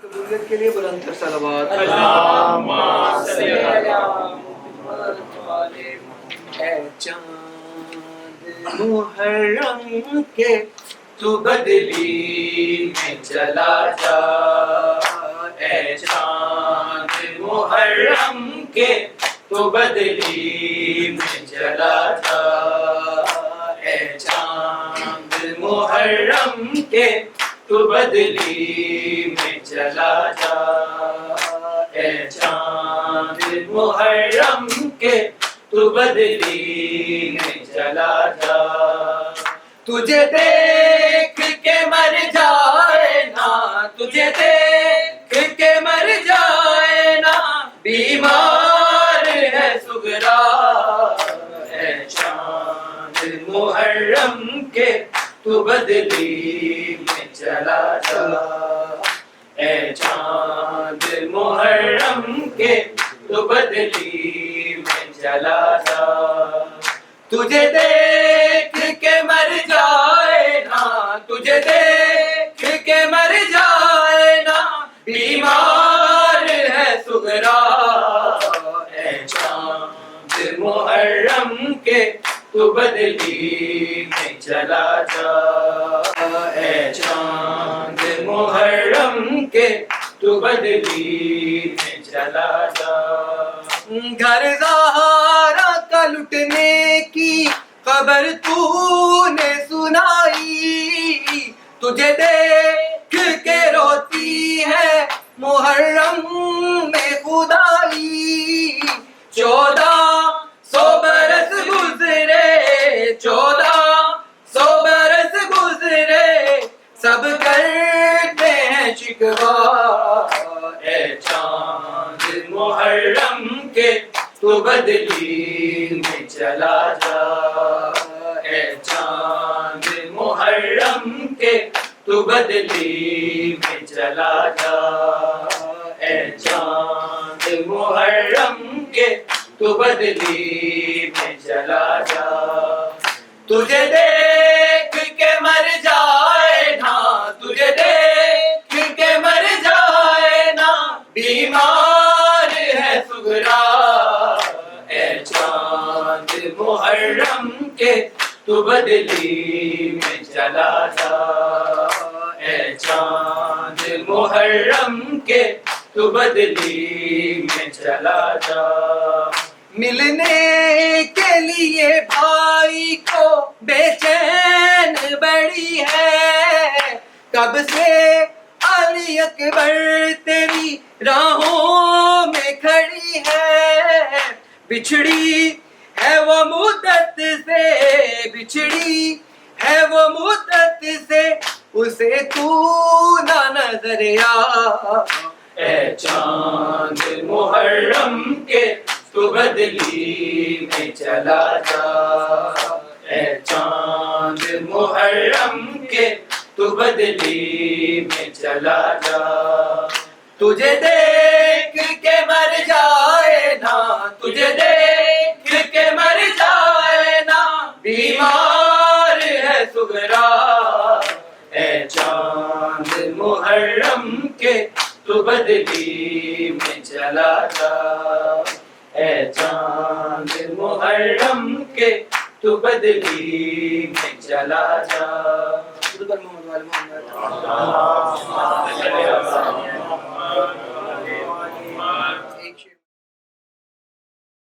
قبولیت کے لیے بلند تر صلوات اللہم صلی علی محمد۔ اے چاند محرم کے تو بدلی میں چلا جا، اے چاند محرم کے تو بدلی میں چلا جا، اے چاند محرم کے تو بدلی میں چلا جا، اے چاند محرم کے تو بدلی میں چلا جا، تجھے دیکھ کے مر جائے نا، تجھے دیکھ کے مر جائے نا، بیمار ہے سغرا، اے چاند محرم کے تو بدلی میں چلا جا، اے چاند محرم کے تو بدلی میں چلا جا، تجھے دیکھ کے مر جائے نا، تجھے دیکھ کے مر جائے نا، بیمار ہے سغرا، اے چاند محرم کے تو بدلی میں چلا جا، اے چاند محرم کے تو بدلی میں چلا جا، گھر زہرا کا لٹنے کی خبر تو نے سنائی، تجھے دیکھ کے روتی ہے محرم میں خدائی، 1400 برس گزرے، 1400 برس گزرے، سب کرتے ہیں شکوہ، اے چاند محرم کے تو بدلی میں چلا جا، اے چاند محرم کے تو بدلی میں چلا جا، اے چاند محرم کے تو بدلی میں چلا جا، تجھے دیکھ کے مر جائے نا، تجھے دیکھ کے مر جائے نا، بیمار ہے سغرا، اے چاند محرم کے تو بدلی میں چلا جا، اے چاند محرم کے تو بدلی میں چلا جا، ملنے کے لیے بھائی کو بے چین بڑی ہے، کب سے علی اکبر تیری راہوں میں کھڑی ہے، بچھڑی ہے وہ مدت سے، بچھڑی ہے وہ مدت سے، اسے تو نہ نظر آ، اے چاند محرم کے تو بدلی میں چلا جا، اے چاند محرم کے تو بدلی میں چلا جا، تجھے دیکھ کے مر جائے نا، تجھے دیکھ کے مر جائے نا، بیمار ہے سغرا، اے چاند محرم کے تو بدلی میں چلا جا، اے چاند محرم کے تو بدلی میں چلا جا، محمد اللہم صلی علی محمد۔